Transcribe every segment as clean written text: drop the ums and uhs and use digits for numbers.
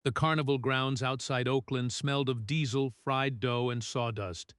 The carnival grounds outside Oakland smelled of diesel, fried dough, and sawdust.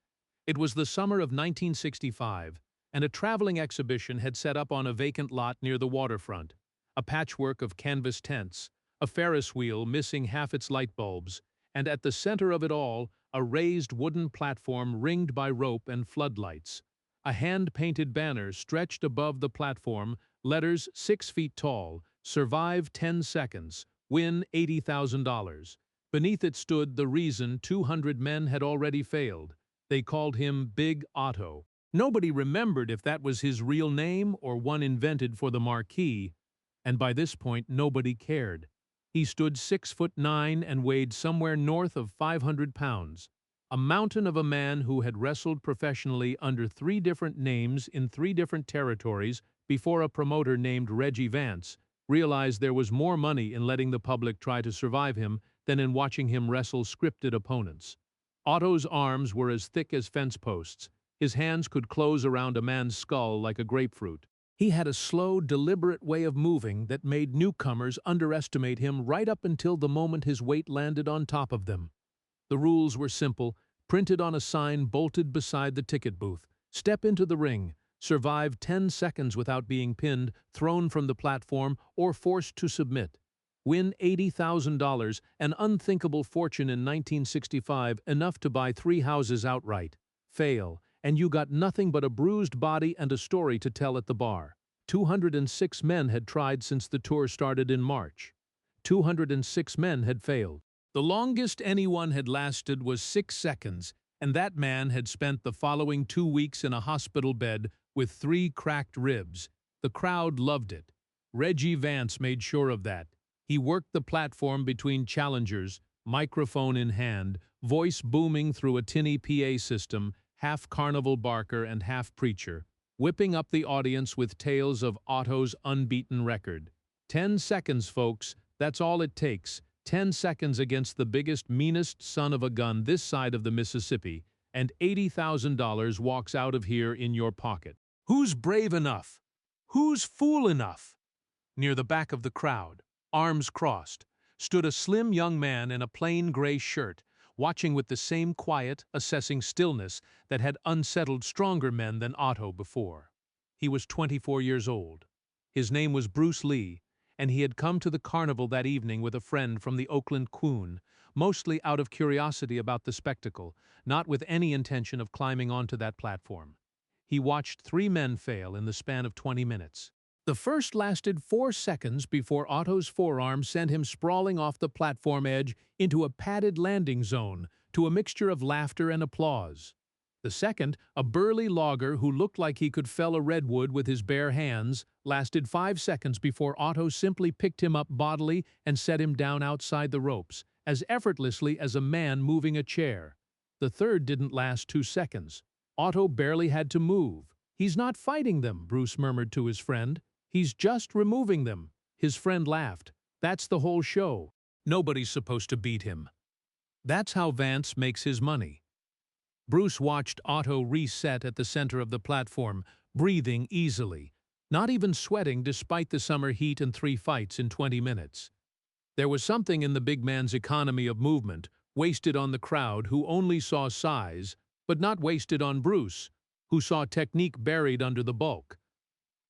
It was the summer of 1965, and a traveling exhibition had set up on a vacant lot near the waterfront. A patchwork of canvas tents, a Ferris wheel missing half its light bulbs, and at the center of it all, a raised wooden platform ringed by rope and floodlights. A hand-painted banner stretched above the platform, letters 6 feet tall, "Survive 10 seconds, win $80,000. Beneath it stood the reason 200 men had already failed. They called him Big Otto. Nobody remembered if that was his real name or one invented for the marquee, and by this point nobody cared. He stood 6'9" and weighed somewhere north of 500 pounds. A mountain of a man who had wrestled professionally under 3 different names in 3 different territories before a promoter named Reggie Vance realized there was more money in letting the public try to survive him than in watching him wrestle scripted opponents. Otto's arms were as thick as fence posts. His hands could close around a man's skull like a grapefruit. He had a slow, deliberate way of moving that made newcomers underestimate him right up until the moment his weight landed on top of them. The rules were simple, printed on a sign bolted beside the ticket booth. Step into the ring, survive 10 seconds without being pinned, thrown from the platform, or forced to submit. Win $80,000, an unthinkable fortune in 1965, enough to buy 3 houses outright. Fail, and you got nothing but a bruised body and a story to tell at the bar. 206 men had tried since the tour started in March. 206 men had failed. The longest anyone had lasted was 6 seconds, and that man had spent the following 2 weeks in a hospital bed with 3 cracked ribs. The crowd loved it. Reggie Vance made sure of that. He worked the platform between challengers, microphone in hand, voice booming through a tinny PA system, half carnival barker and half preacher, whipping up the audience with tales of Otto's unbeaten record. 10 seconds, folks, that's all it takes. 10 seconds against the biggest, meanest son of a gun this side of the Mississippi, and $80,000 walks out of here in your pocket. Who's brave enough? Who's fool enough? Near the back of the crowd, arms crossed, stood a slim young man in a plain gray shirt, watching with the same quiet, assessing stillness that had unsettled stronger men than Otto before. He was 24 years old. His name was Bruce Lee, and he had come to the carnival that evening with a friend from the Oakland Quoon, mostly out of curiosity about the spectacle, not with any intention of climbing onto that platform. He watched 3 men fail in the span of 20 minutes. The first lasted 4 seconds before Otto's forearm sent him sprawling off the platform edge into a padded landing zone, to a mixture of laughter and applause. The second, a burly logger who looked like he could fell a redwood with his bare hands, lasted 5 seconds before Otto simply picked him up bodily and set him down outside the ropes, as effortlessly as a man moving a chair. The third didn't last 2 seconds. Otto barely had to move. "He's not fighting them," Bruce murmured to his friend. "He's just removing them." His friend laughed. "That's the whole show. Nobody's supposed to beat him." That's how Vance makes his money. Bruce watched Otto reset at the center of the platform, breathing easily, not even sweating despite the summer heat and 3 fights in 20 minutes. There was something in the big man's economy of movement, wasted on the crowd who only saw size, but not wasted on Bruce, who saw technique buried under the bulk.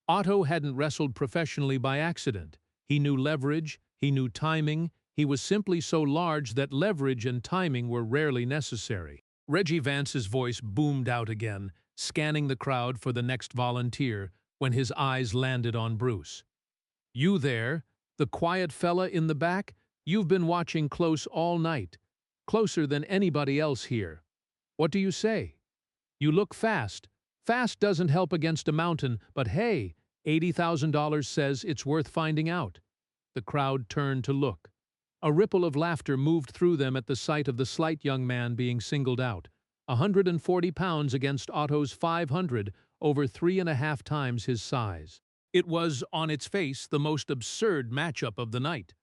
Otto hadn't wrestled professionally by accident. He knew leverage, he knew timing, he was simply so large that leverage and timing were rarely necessary. Reggie Vance's voice boomed out again, scanning the crowd for the next volunteer, when his eyes landed on Bruce. "You there, the quiet fella in the back? You've been watching close all night. Closer than anybody else here. What do you say? You look fast. Fast doesn't help against a mountain, but hey, $80,000 says it's worth finding out." The crowd turned to look. A ripple of laughter moved through them at the sight of the slight young man being singled out. 140 pounds against Otto's 500, over 3.5 times his size. It was, on its face, the most absurd matchup of the night.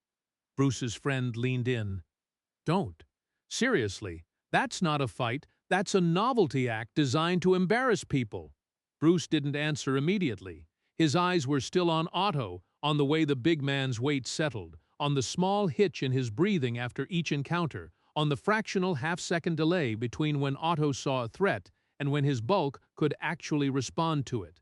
Bruce's friend leaned in. "Don't. Seriously, that's not a fight. That's a novelty act designed to embarrass people." Bruce didn't answer immediately. His eyes were still on Otto, on the way the big man's weight settled, on the small hitch in his breathing after each encounter, on the fractional half-second delay between when Otto saw a threat and when his bulk could actually respond to it.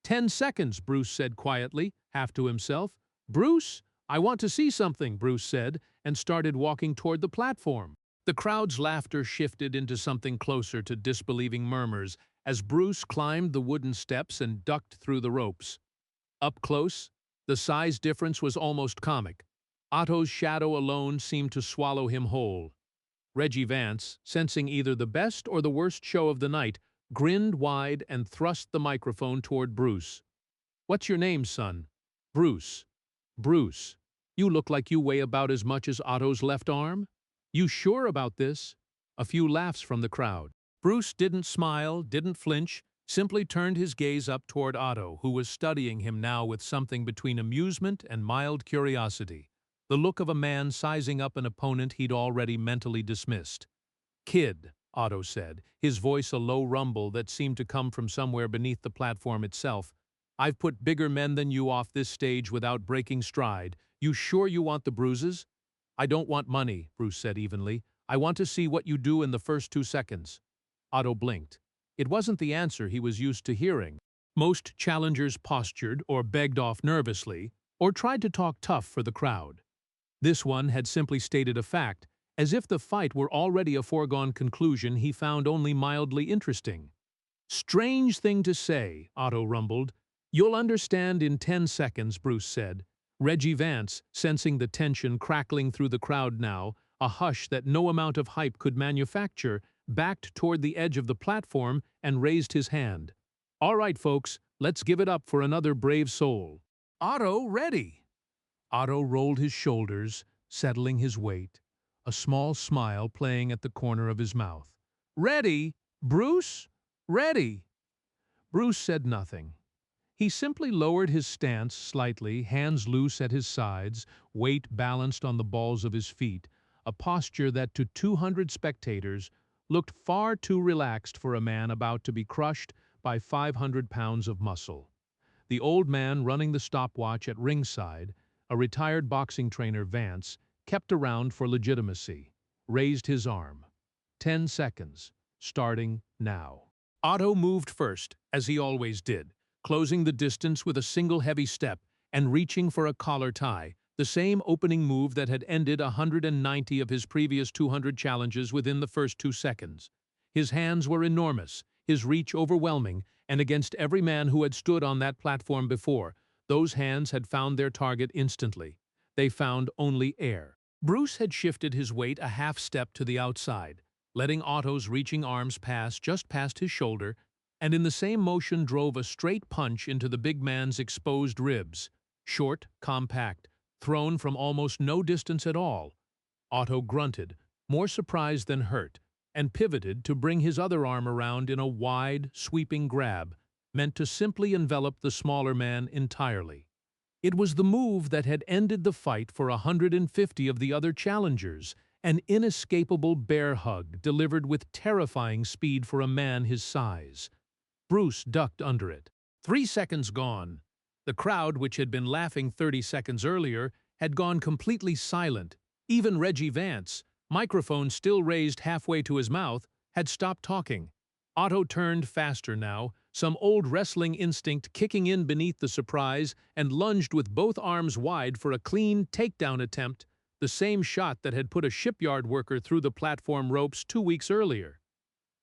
10 seconds, Bruce said quietly, half to himself. Bruce? I want to see something, Bruce said, and started walking toward the platform. The crowd's laughter shifted into something closer to disbelieving murmurs as Bruce climbed the wooden steps and ducked through the ropes. Up close, the size difference was almost comic. Otto's shadow alone seemed to swallow him whole. Reggie Vance, sensing either the best or the worst show of the night, grinned wide and thrust the microphone toward Bruce. "What's your name, son?" "Bruce." "Bruce, you look like you weigh about as much as Otto's left arm? You sure about this?" A few laughs from the crowd. Bruce didn't smile, didn't flinch, simply turned his gaze up toward Otto, who was studying him now with something between amusement and mild curiosity, the look of a man sizing up an opponent he'd already mentally dismissed. "Kid," Otto said, his voice a low rumble that seemed to come from somewhere beneath the platform itself. "I've put bigger men than you off this stage without breaking stride. You sure you want the bruises?" "I don't want money," Bruce said evenly. "I want to see what you do in the first 2 seconds." Otto blinked. It wasn't the answer he was used to hearing. Most challengers postured or begged off nervously, or tried to talk tough for the crowd. This one had simply stated a fact, as if the fight were already a foregone conclusion he found only mildly interesting. "Strange thing to say," Otto rumbled. "You'll understand in 10 seconds, Bruce said. Reggie Vance, sensing the tension crackling through the crowd now, a hush that no amount of hype could manufacture, backed toward the edge of the platform and raised his hand. "All right, folks, let's give it up for another brave soul." "Otto, ready!" Otto rolled his shoulders, settling his weight, a small smile playing at the corner of his mouth. "Ready? Bruce? Ready!" Bruce said nothing. He simply lowered his stance slightly, hands loose at his sides, weight balanced on the balls of his feet, a posture that to 200 spectators looked far too relaxed for a man about to be crushed by 500 pounds of muscle. The old man running the stopwatch at ringside, a retired boxing trainer, Vance, kept around for legitimacy, raised his arm. 10 seconds, starting now. Otto moved first, as he always did, closing the distance with a single heavy step and reaching for a collar tie, the same opening move that had ended 190 of his previous 200 challenges within the first 2 seconds. His hands were enormous, his reach overwhelming, and against every man who had stood on that platform before, those hands had found their target instantly. They found only air. Bruce had shifted his weight a half step to the outside, letting Otto's reaching arms pass just past his shoulder, and in the same motion drove a straight punch into the big man's exposed ribs. Short, compact, thrown from almost no distance at all. Otto grunted, more surprised than hurt, and pivoted to bring his other arm around in a wide, sweeping grab, meant to simply envelop the smaller man entirely. It was the move that had ended the fight for 150 of the other challengers, an inescapable bear hug delivered with terrifying speed for a man his size. Bruce ducked under it. 3 seconds gone. The crowd, which had been laughing 30 seconds earlier, had gone completely silent. Even Reggie Vance, microphone still raised halfway to his mouth, had stopped talking. Otto turned faster now, some old wrestling instinct kicking in beneath the surprise, and lunged with both arms wide for a clean takedown attempt, the same shot that had put a shipyard worker through the platform ropes 2 weeks earlier.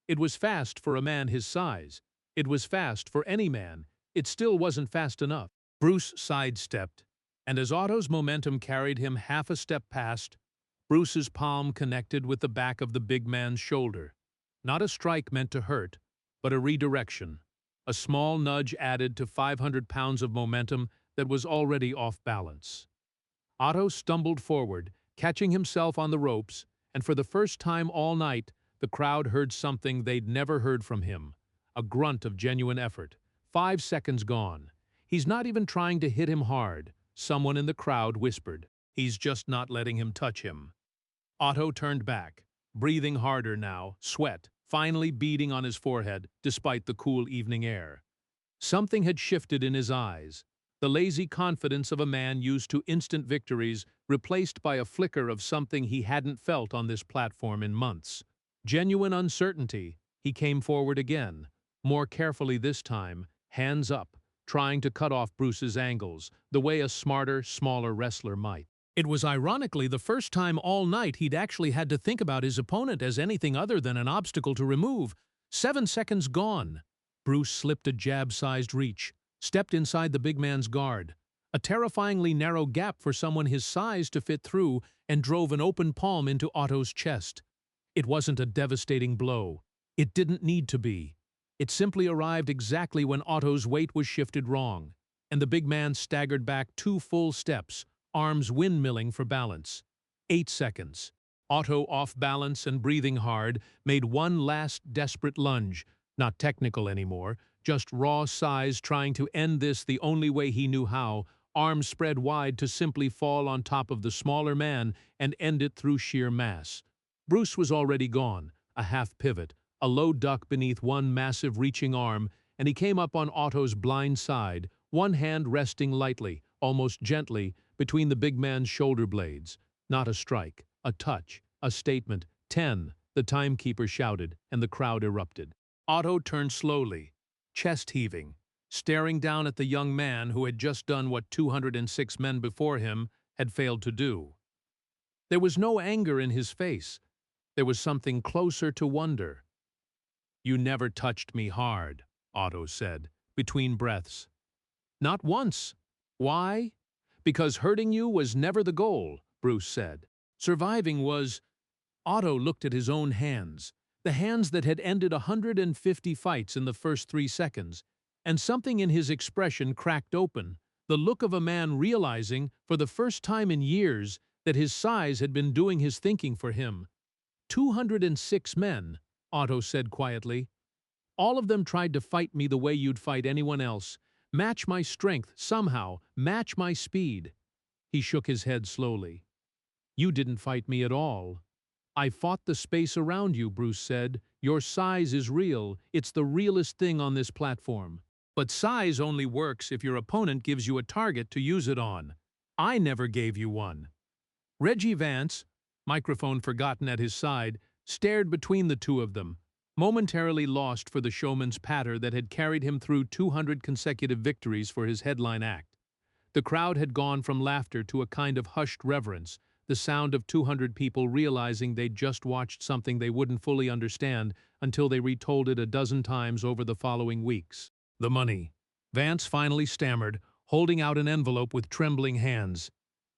It was fast for a man his size. It was fast for any man. It still wasn't fast enough. Bruce sidestepped, and as Otto's momentum carried him half a step past, Bruce's palm connected with the back of the big man's shoulder. Not a strike meant to hurt, but a redirection. A small nudge added to 500 pounds of momentum that was already off balance. Otto stumbled forward, catching himself on the ropes, and for the first time all night, the crowd heard something they'd never heard from him. A grunt of genuine effort. 5 seconds gone. "He's not even trying to hit him hard," someone in the crowd whispered. "He's just not letting him touch him." Otto turned back, breathing harder now, sweat finally beading on his forehead despite the cool evening air. Something had shifted in his eyes. the lazy confidence of a man used to instant victories replaced by a flicker of something he hadn't felt on this platform in months. Genuine uncertainty. He came forward again, more carefully this time, hands up, trying to cut off Bruce's angles, the way a smarter, smaller wrestler might. It was ironically the first time all night he'd actually had to think about his opponent as anything other than an obstacle to remove. 7 seconds gone. Bruce slipped a jab-sized reach, stepped inside the big man's guard, a terrifyingly narrow gap for someone his size to fit through, and drove an open palm into Otto's chest. It wasn't a devastating blow. It didn't need to be. It simply arrived exactly when Otto's weight was shifted wrong, and the big man staggered back 2 full steps, arms windmilling for balance. 8 seconds. Otto, off balance and breathing hard, made one last desperate lunge, not technical anymore, just raw size trying to end this the only way he knew how, arms spread wide to simply fall on top of the smaller man and end it through sheer mass. Bruce was already gone, a half pivot, a low duck beneath one massive reaching arm, and he came up on Otto's blind side, one hand resting lightly, almost gently, between the big man's shoulder blades. Not a strike, a touch, a statement. 10, the timekeeper shouted, and the crowd erupted. Otto turned slowly, chest heaving, staring down at the young man who had just done what 206 men before him had failed to do. There was no anger in his face. There was something closer to wonder. "You never touched me hard," Otto said, between breaths. "Not once. Why? Because hurting you was never the goal," Bruce said. "Surviving was—" Otto looked at his own hands, the hands that had ended 150 fights in the first 3 seconds, and something in his expression cracked open, the look of a man realizing, for the first time in years, that his size had been doing his thinking for him. 206 men, Otto said quietly. All of them tried to fight me the way you'd fight anyone else. Match my strength, somehow, match my speed. He shook his head slowly. You didn't fight me at all. I fought the space around you, Bruce said. Your size is real. It's the realest thing on this platform. But size only works if your opponent gives you a target to use it on. I never gave you one. Reggie Vance, microphone forgotten at his side, stared between the two of them, momentarily lost for the showman's patter that had carried him through 200 consecutive victories for his headline act. The crowd had gone from laughter to a kind of hushed reverence, the sound of 200 people realizing they'd just watched something they wouldn't fully understand until they retold it a dozen times over the following weeks. The money. Vance finally stammered, holding out an envelope with trembling hands.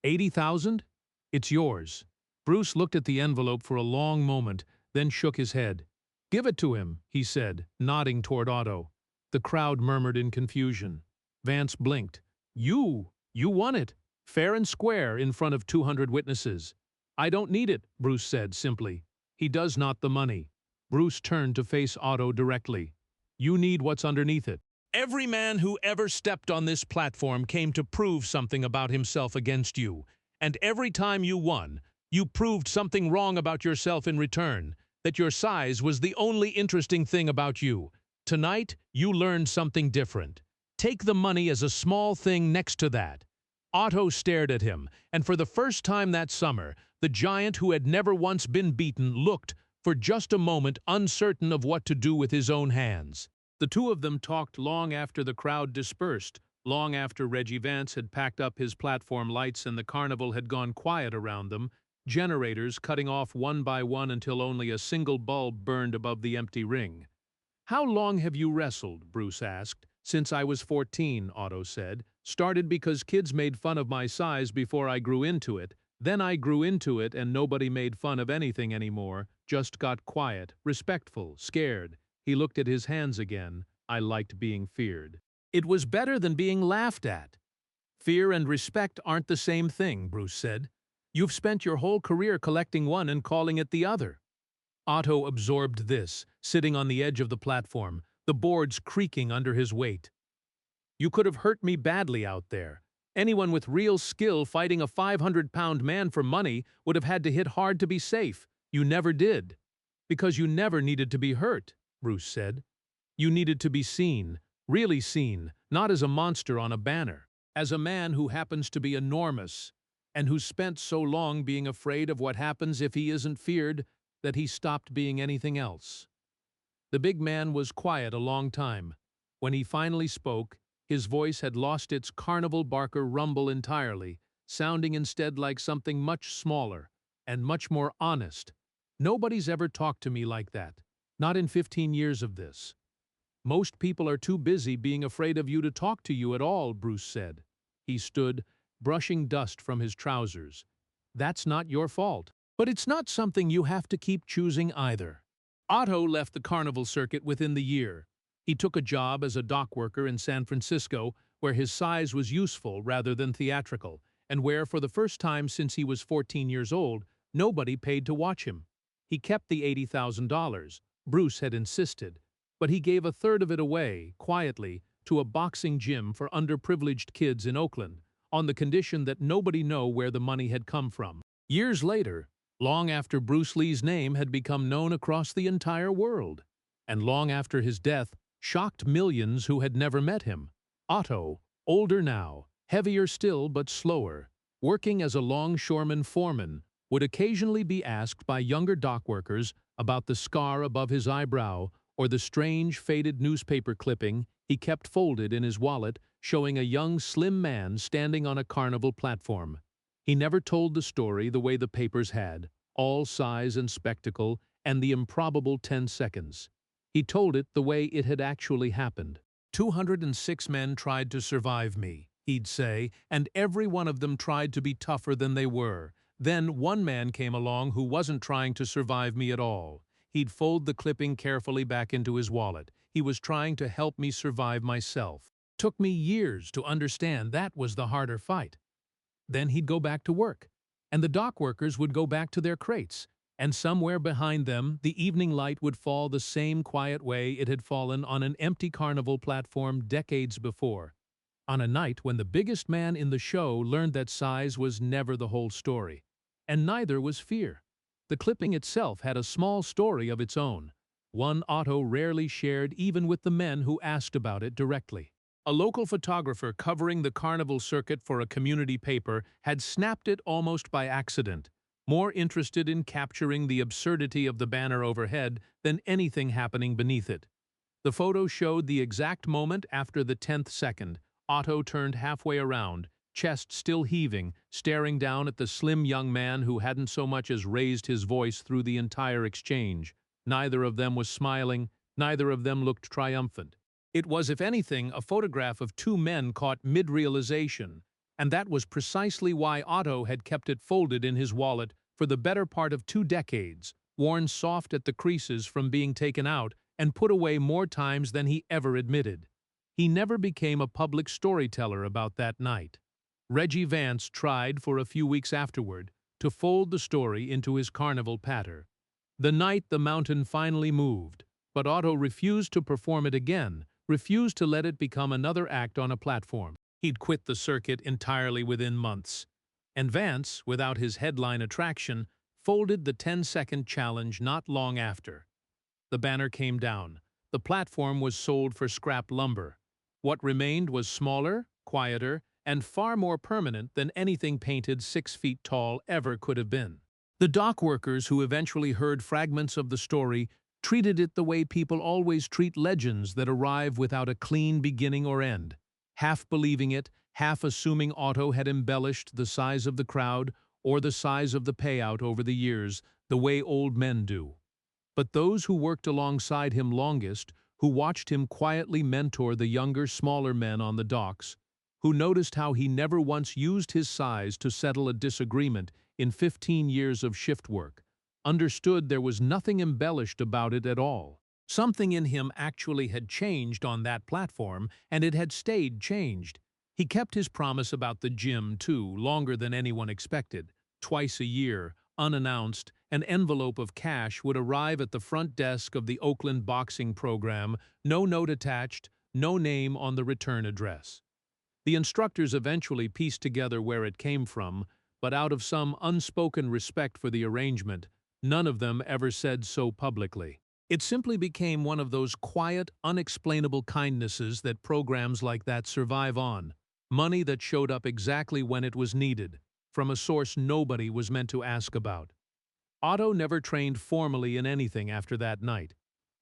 80,000? It's yours. Bruce looked at the envelope for a long moment, then shook his head. Give it to him, he said, nodding toward Otto. The crowd murmured in confusion. Vance blinked. You won it. Fair and square in front of 200 witnesses. I don't need it, Bruce said simply. He does not the money. Bruce turned to face Otto directly. You need what's underneath it. Every man who ever stepped on this platform came to prove something about himself against you. And every time you won, you proved something wrong about yourself in return, that your size was the only interesting thing about you. Tonight, you learned something different. Take the money as a small thing next to that. Otto stared at him, and for the first time that summer, the giant who had never once been beaten looked, for just a moment, uncertain of what to do with his own hands. The two of them talked long after the crowd dispersed, long after Reggie Vance had packed up his platform lights and the carnival had gone quiet around them, generators cutting off one by one until only a single bulb burned above the empty ring. How long have you wrestled? Bruce asked. Since I was 14, Otto said. Started because kids made fun of my size before I grew into it. Then I grew into it and nobody made fun of anything anymore, just got quiet, respectful, scared. He looked at his hands again. I liked being feared. It was better than being laughed at. Fear and respect aren't the same thing, Bruce said. You've spent your whole career collecting one and calling it the other. Otto absorbed this, sitting on the edge of the platform, the boards creaking under his weight. You could have hurt me badly out there. Anyone with real skill fighting a 500-pound man for money would have had to hit hard to be safe. You never did. Because you never needed to be hurt, Bruce said. You needed to be seen, really seen, not as a monster on a banner. as a man who happens to be enormous and who spent so long being afraid of what happens if he isn't feared that he stopped being anything else. The big man was quiet a long time. When he finally spoke, his voice had lost its carnival barker rumble entirely, sounding instead like something much smaller and much more honest. Nobody's ever talked to me like that. Not in 15 years of this. Most people are too busy being afraid of you to talk to you at all, Bruce said. He stood, brushing dust from his trousers. That's not your fault. But it's not something you have to keep choosing either. Otto left the carnival circuit within the year. He took a job as a dock worker in San Francisco, where his size was useful rather than theatrical, and where, for the first time since he was 14 years old, nobody paid to watch him. He kept the $80,000. Bruce had insisted, but he gave a third of it away, quietly, to a boxing gym for underprivileged kids in Oakland, on the condition that nobody know where the money had come from. Years later, long after Bruce Lee's name had become known across the entire world, and long after his death shocked millions who had never met him, Otto, older now, heavier still but slower, working as a longshoreman foreman, would occasionally be asked by younger dock workers about the scar above his eyebrow or the strange, faded newspaper clipping he kept folded in his wallet showing a young, slim man standing on a carnival platform. He never told the story the way the papers had, all size and spectacle, and the improbable 10 seconds. He told it the way it had actually happened. 206 men tried to survive me, he'd say, and every one of them tried to be tougher than they were. Then one man came along who wasn't trying to survive me at all. He'd fold the clipping carefully back into his wallet. He was trying to help me survive myself. Took me years to understand that was the harder fight. Then he'd go back to work, and the dock workers would go back to their crates, and somewhere behind them the evening light would fall the same quiet way it had fallen on an empty carnival platform decades before, on a night when the biggest man in the show learned that size was never the whole story, and neither was fear. The clipping itself had a small story of its own, one Otto rarely shared even with the men who asked about it directly. A local photographer covering the carnival circuit for a community paper had snapped it almost by accident, more interested in capturing the absurdity of the banner overhead than anything happening beneath it. The photo showed the exact moment after the 10th second. Otto turned halfway around, chest still heaving, staring down at the slim young man who hadn't so much as raised his voice through the entire exchange. Neither of them was smiling, neither of them looked triumphant. It was, if anything, a photograph of two men caught mid-realization, and that was precisely why Otto had kept it folded in his wallet for the better part of 2 decades, worn soft at the creases from being taken out and put away more times than he ever admitted. He never became a public storyteller about that night. Reggie Vance tried, for a few weeks afterward, to fold the story into his carnival patter. The night the mountain finally moved, but Otto refused to perform it again, refused to let it become another act on a platform. He'd quit the circuit entirely within months. And Vance, without his headline attraction, folded the 10-second challenge not long after. The banner came down. The platform was sold for scrap lumber. What remained was smaller, quieter, and far more permanent than anything painted 6 feet tall ever could have been. The dock workers who eventually heard fragments of the story treated it the way people always treat legends that arrive without a clean beginning or end, half believing it, half assuming Otto had embellished the size of the crowd or the size of the payout over the years, the way old men do. But those who worked alongside him longest, who watched him quietly mentor the younger, smaller men on the docks, who noticed how he never once used his size to settle a disagreement in 15 years of shift work, understood there was nothing embellished about it at all. Something in him actually had changed on that platform, and it had stayed changed. He kept his promise about the gym, too, longer than anyone expected. Twice a year, unannounced, an envelope of cash would arrive at the front desk of the Oakland boxing program, no note attached, no name on the return address. The instructors eventually pieced together where it came from, but out of some unspoken respect for the arrangement, none of them ever said so publicly. It simply became one of those quiet, unexplainable kindnesses that programs like that survive on. Money that showed up exactly when it was needed, from a source nobody was meant to ask about. Otto never trained formally in anything after that night.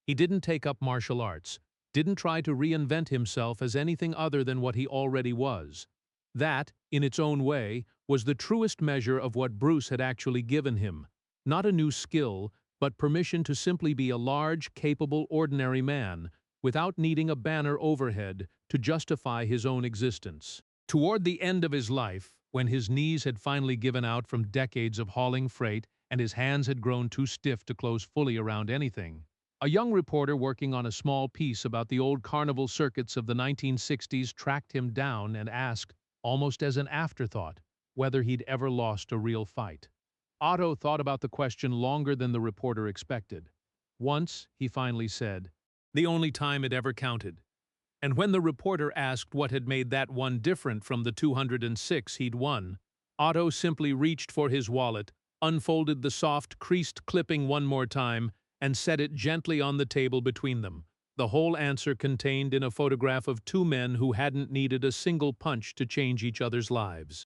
He didn't take up martial arts, didn't try to reinvent himself as anything other than what he already was. That, in its own way, was the truest measure of what Bruce had actually given him. Not a new skill, but permission to simply be a large, capable, ordinary man, without needing a banner overhead to justify his own existence. Toward the end of his life, when his knees had finally given out from decades of hauling freight and his hands had grown too stiff to close fully around anything, a young reporter working on a small piece about the old carnival circuits of the 1960s tracked him down and asked, almost as an afterthought, whether he'd ever lost a real fight. Otto thought about the question longer than the reporter expected. Once, he finally said, the only time it ever counted. And when the reporter asked what had made that one different from the 206 he'd won, Otto simply reached for his wallet, unfolded the soft, creased clipping one more time, and set it gently on the table between them, the whole answer contained in a photograph of two men who hadn't needed a single punch to change each other's lives.